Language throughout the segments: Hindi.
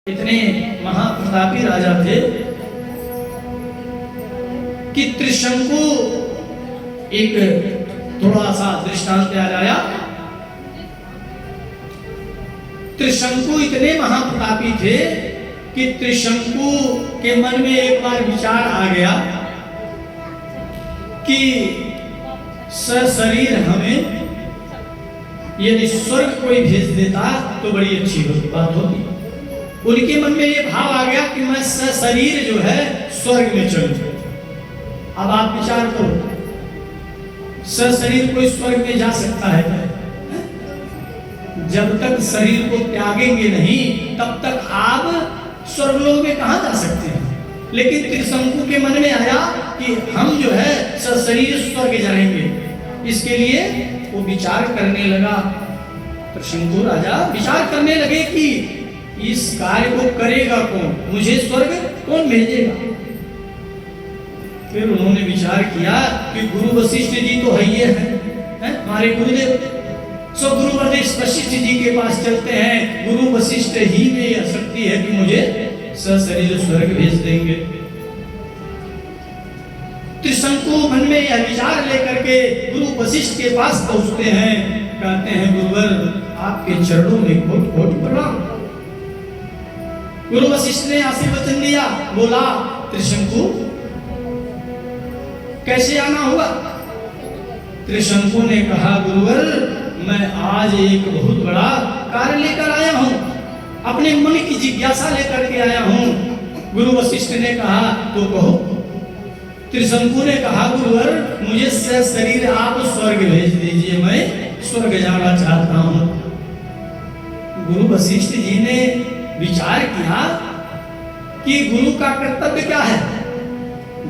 इतने महाप्रतापी राजा थे कि त्रिशंकु, एक थोड़ा सा दृष्टांत याद आया। त्रिशंकु इतने महाप्रतापी थे कि त्रिशंकु के मन में एक बार विचार आ गया कि सशरीर हमें यदि स्वर्ग कोई भेज देता तो बड़ी अच्छी बात होती। उनके मन में ये भाव आ गया कि मैं सशरीर जो है स्वर्ग में चलूं। अब आप विचार करो, सशरीर कोई स्वर्ग में जा सकता है? जब तक शरीर को त्यागेंगे नहीं तब तक आप स्वर्गलोक में कहां जा सकते हैं। लेकिन त्रिशंकु के मन में आया कि हम जो है सशरीर स्वर्ग जाएंगे। इसके लिए वो विचार करने लगा। त्रिशंकु राजा विचार करने लगे कि इस कार्य को करेगा कौन, मुझे स्वर्ग कौन भेजेगा। फिर उन्होंने विचार किया कि गुरु वशिष्ठ जी तो है ये है हमारे गुरुदेव। सो गुरु वशिष्ठ जी के पास चलते हैं। गुरु वशिष्ठ ही में यह शक्ति है कि मुझे सशरीर स्वर्ग भेज देंगे। त्रिशंकु मन में यह विचार लेकर के गुरु वशिष्ठ के पास पहुंचते हैं। कहते हैं गुरुवर आपके चरणों में कोटि कोटि प्रणाम। गुरु वशिष्ठ ने आशीर्वचन दिया, बोला त्रिशंकु कैसे आना होगा। त्रिशंकु ने कहा गुरुवर मैं आज एक बहुत बड़ा कार्य लेकर आया हूं, अपने मन की जिज्ञासा लेकर के आया हूं। गुरु वशिष्ठ ने कहा तो कहो। त्रिशंकु ने कहा गुरुवर मुझे सशरीर आप स्वर्ग भेज दीजिए, मैं स्वर्ग जाना चाहता हूं। गुरु वशिष्ठ जी ने विचार किया कि गुरु का कर्तव्य क्या है।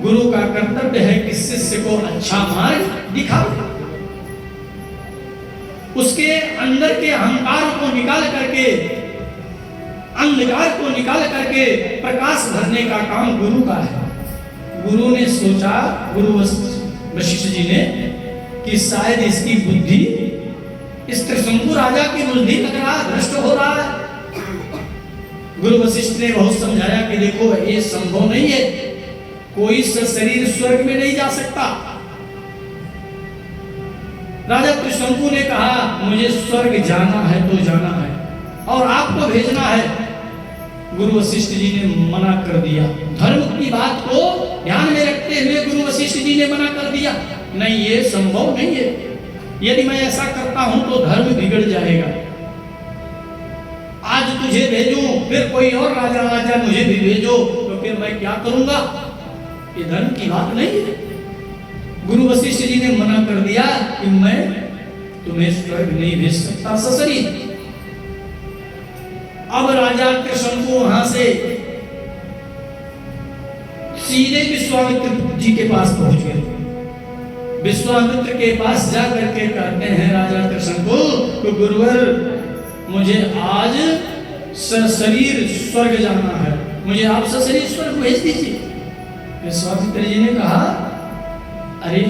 गुरु का कर्तव्य है कि शिष्य को अच्छा मार्ग दिखावे, उसके अंदर के अहंकार को निकाल करके, अंधकार को निकाल करके प्रकाश भरने का काम गुरु का है। गुरु ने सोचा, गुरु वशिष्ठ जी ने, कि शायद इसकी बुद्धि, इस त्रिशंकु राजा की बुद्धि लग रहा, भ्रष्ट हो रहा है। गुरु वशिष्ठ ने बहुत समझाया कि देखो ये संभव नहीं है, कोई सशरीर स्वर्ग में नहीं जा सकता। राजा त्रिशंकु ने कहा मुझे स्वर्ग जाना है तो जाना है और आपको भेजना है। गुरु वशिष्ठ जी ने मना कर दिया। धर्म की बात को ध्यान में रखते हुए गुरु वशिष्ठ जी ने मना कर दिया, नहीं ये संभव नहीं है। यदि मैं ऐसा करता हूं तो धर्म बिगड़ जाएगा। आज तुझे भेजूं, फिर कोई और राजा आ जाए मुझे भी भेजो, तो फिर मैं क्या करूंगा। ये धर्म की बात नहीं है। गुरु वशिष्ठ जी ने मना कर दिया कि मैं तुम्हें स्वर्ग नहीं भेज सकता सशरीर। अब राजा त्रिशंकु वहां से सीधे विश्वामित्र जी के पास पहुंच गए। विश्वामित्र के पास जाकर के कहते हैं राजा त्रिशंकु तो गुरुवर मुझे आज सशरीर स्वर्ग जाना है, मुझे आप सशरीर स्वर्ग भेज दीजिए। विश्वामित्र जी ने कहा अरे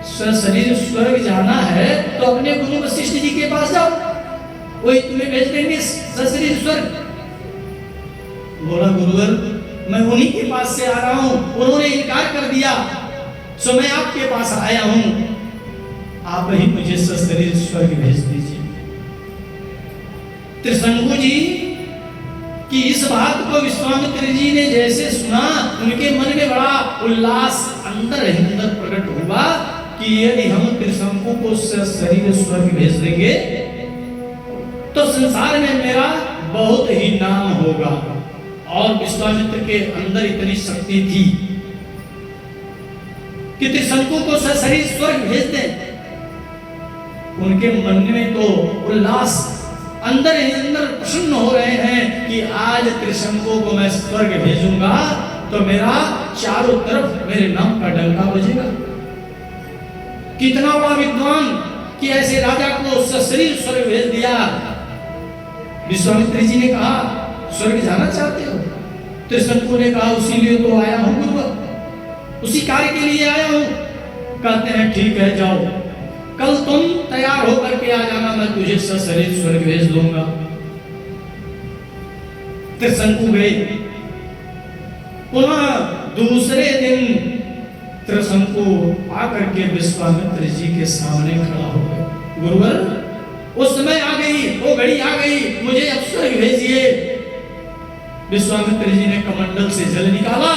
सशरीर स्वर्ग जाना है तो अपने गुरु वशिष्ठ जी के पास जाओ, वही तुम्हें भेज देंगे सशरीर स्वर्ग। बोला गुरुवर मैं उन्हीं के पास से आ रहा हूं, उन्होंने इनकार कर दिया, सो मैं आपके पास आया हूं, आप ही मुझे सशरीर स्वर्ग भेज दीजिए। त्रिशंकु जी कि इस बात को विश्वामित्र जी ने जैसे सुना, उनके मन में बड़ा उल्लास अंदर प्रकट हुआ कि यदि हम त्रिशंकु को सशरीर स्वर्ग भेज देंगे तो संसार में मेरा बहुत ही नाम होगा। और विश्वामित्र के अंदर इतनी शक्ति थी कि त्रिशंकु को सशरीर स्वर्ग भेज दें। उनके मन में तो उल्लास, अंदर ही अंदर प्रसन्न हो रहे हैं कि आज त्रिशंकु को मैं स्वर्ग भेजूंगा तो मेरा चारों तरफ मेरे नाम का डंका बजेगा। कितना बड़ा विद्वान कि ऐसे राजा को सशरीर स्वर्ग भेज दिया। विश्वामित्र जी ने कहा स्वर्ग जाना चाहते हो? त्रिशंकु ने कहा उसी लिए तो आया हूं गुरुवर, उसी कार्य के लिए आया हूं। कहते हैं ठीक है जाओ, कल तुम तैयार होकर के आ जाना, मैं तुझे सशरीर स्वर्ग भेज दूंगा। त्रिशंकु गए। पुनः दूसरे दिन त्रिशंकु आकर के विश्वामित्र जी के सामने खड़ा हो गए। गुरुवर, उस समय आ गई, वो घड़ी आ गई, मुझे अब स्वर्ग भेजिए। विश्वामित्र जी ने कमंडल से जल निकाला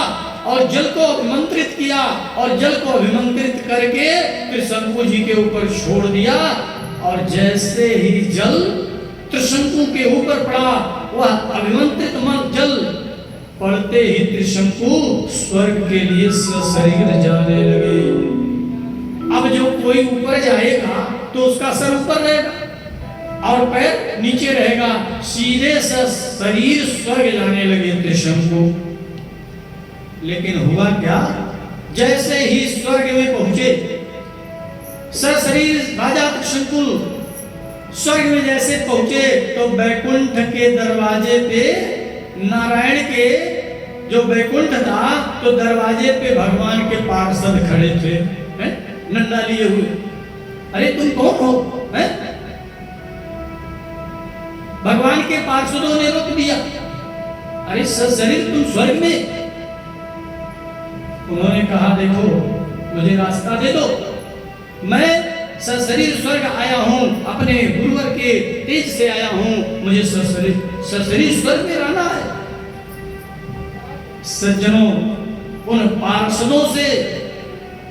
और जल को अभिमंत्रित किया और जल को अभिमंत्रित करके त्रिशंकु जी के ऊपर छोड़ दिया। और जैसे ही जल त्रिशंकु के ऊपर पड़ा, वह अभिमंत्रित जल पड़ते ही त्रिशंकु स्वर्ग के लिए सशरीर जाने लगे। अब जो कोई ऊपर जाएगा तो उसका सर ऊपर रहेगा और पैर नीचे रहेगा, सीधे शरीर स्वर्ग जाने लगे त्रिशंकु। लेकिन हुआ क्या, जैसे ही स्वर्ग में पहुंचे, सशरीर राजा त्रिशंकु स्वर्ग में जैसे पहुंचे तो बैकुंठ के दरवाजे पे, नारायण के जो बैकुंठ था तो दरवाजे पे भगवान के पार्षद खड़े थे, नंदा लिए हुए। अरे तुम कौन हो? भगवान के पार्षदों ने रोक दिया। अरे सशरीर तुम स्वर्ग में? उन्होंने कहा देखो, मुझे रास्ता दे दो, मैं सशरीर स्वर्ग आया हूं, अपने गुरुवर के तेज से आया हूं, मुझे सशरीर स्वर्ग में रहना है। सज्जनों, उन पार्षदों से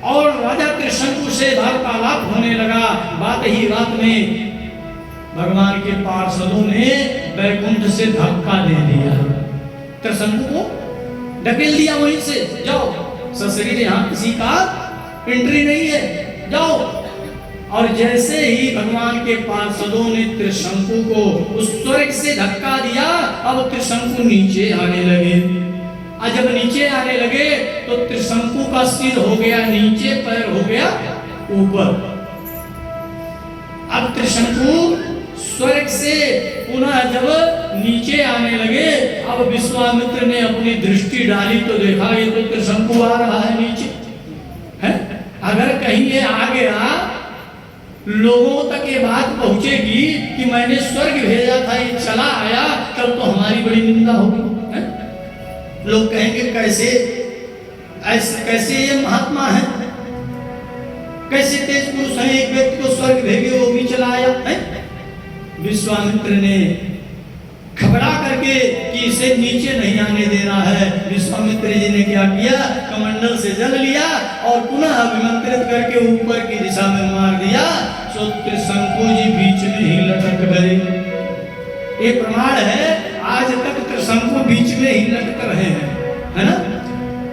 और राजा त्रिशंकु से वार्तालाप होने लगा। बात ही रात में भगवान के पार्षदों ने बैकुंठ से धक्का दे दिया, त्रिशंकु को ढकेल दिया वहीं से, जाओ सशरीर, यहां किसी का एंट्री नहीं है, जाओ। और जैसे ही भगवान के पार्षदों ने त्रिशंकु को उस स्वर्ग से धक्का दिया, अब त्रिशंकु नीचे आने लगे। और जब नीचे आने लगे तो त्रिशंकु का सिर हो गया नीचे, पैर हो गया ऊपर। अब त्रिशंकु स्वर्ग से पुनः जब नीचे आने लगे, अब विश्वामित्र ने अपनी दृष्टि डाली तो देखा ये तो त्रिशंकु आ रहा है नीचे, है? अगर कहीं ये आ गया, लोगों तक ये बात पहुंचेगी कि मैंने स्वर्ग भेजा था, ये चला आया, तब तो हमारी बड़ी निंदा होगी। लोग कहेंगे कैसे ये महात्मा है, कैसे तेज पुरुष है, एक व्यक्ति को स्वर्ग भेजे वो भी चला आया है। विश्वामित्र ने घबरा करके कि इसे नीचे नहीं आने देना है, विश्वामित्र जी ने क्या किया, कमंडल से जल लिया और पुनः अभिमंत्रित करके ऊपर की दिशा में मार दिया। सो त्रिशंकु जी बीच में ही लटक गए। ये प्रमाण है, आज तक त्रिशंकु बीच में ही लटक रहे हैं, है ना?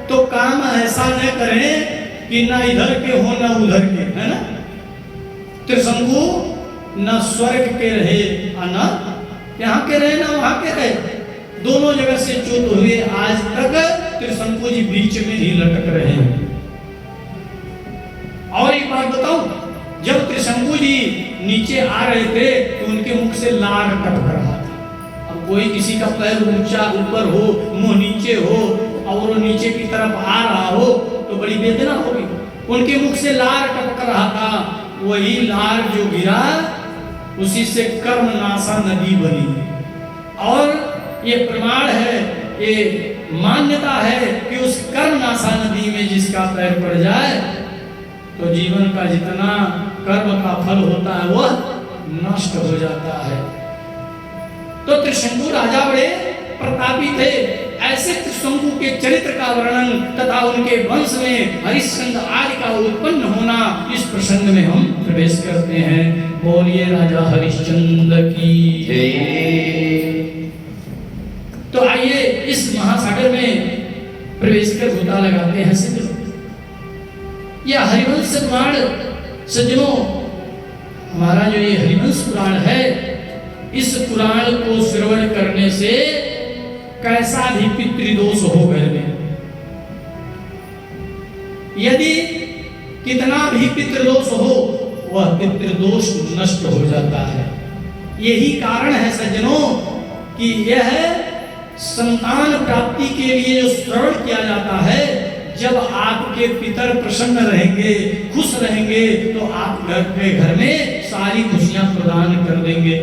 तो काम ऐसा न करें कि ना इधर के हो ना उधर के, है ना? त्रिशंकु न स्वर्ग के रहे और न यहाँ के रहे ना वहां के रहे, दोनों जगह से च्युत हुए। आज तक त्रिशंकु जी बीच में ही लटक रहे हैं। और एक बात बताऊं, जब त्रिशंकु जी नीचे आ रहे थे तो उनके मुख से लार टपक रहा था। अब कोई किसी का पैर ऊंचा ऊपर हो, मुंह नीचे हो और वो नीचे की तरफ आ रहा हो तो बड़ी वेदना होगी। उनके मुख से लार टपक रहा था, वही लार जो गिरा उसी से कर्मनाशा नदी बनी। और ये प्रमाण है, ये मान्यता है कि उस कर्मनाशा नदी में जिसका पैर पड़ जाए तो जीवन का जितना कर्म का फल होता है वह नष्ट हो जाता है। तो त्रिशंकु राजा बड़े प्रतापी थे। ऐसे त्रिशंकु के चरित्र का वर्णन तथा उनके वंश में हरिश्चंद्र आदि का उत्पन्न होना, इस प्रसंग में हम प्रवेश करते हैं। बोलिए राजा हरिश्चंद्र की जय। तो आइए इस महासागर में प्रवेश कर गोता लगाते हैं। सज्जनों, यह हरिवंश पुराण, सज्जनों हमारा जो ये हरिवंश पुराण है, इस पुराण को श्रवण करने से कैसा भी पितृदोष हो घर में, यदि कितना भी पितृदोष हो वह पितृदोष नष्ट हो जाता है। यही कारण है सज्जनों कि यह संतान प्राप्ति के लिए जो श्रवण किया जाता है, जब आपके पितर प्रसन्न रहेंगे, खुश रहेंगे, तो आप घर में सारी खुशियां प्रदान कर देंगे।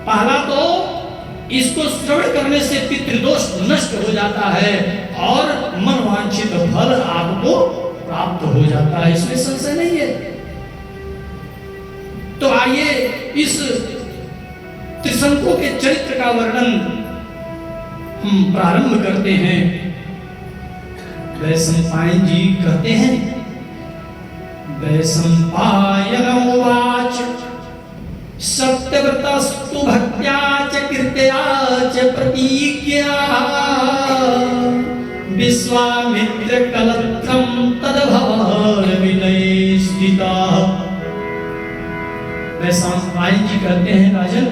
पहला तो इसको श्रवण करने से पितृदोष नष्ट हो जाता है और मनवांछित फल आपको प्राप्त हो जाता है, इसमें संशय नहीं है। तो आइए इस त्रिशंकु के चरित्र का वर्णन हम प्रारंभ करते हैं। वैशंपायन जी कहते हैं, वैशंपायन उवाच सत्यव्रतस्तु भक्त्या च कृत्या च प्रतिज्ञा विश्वामित्र कलत्रम तदभवन विनय स्थिता। वैशंपायन जी कहते हैं, राजन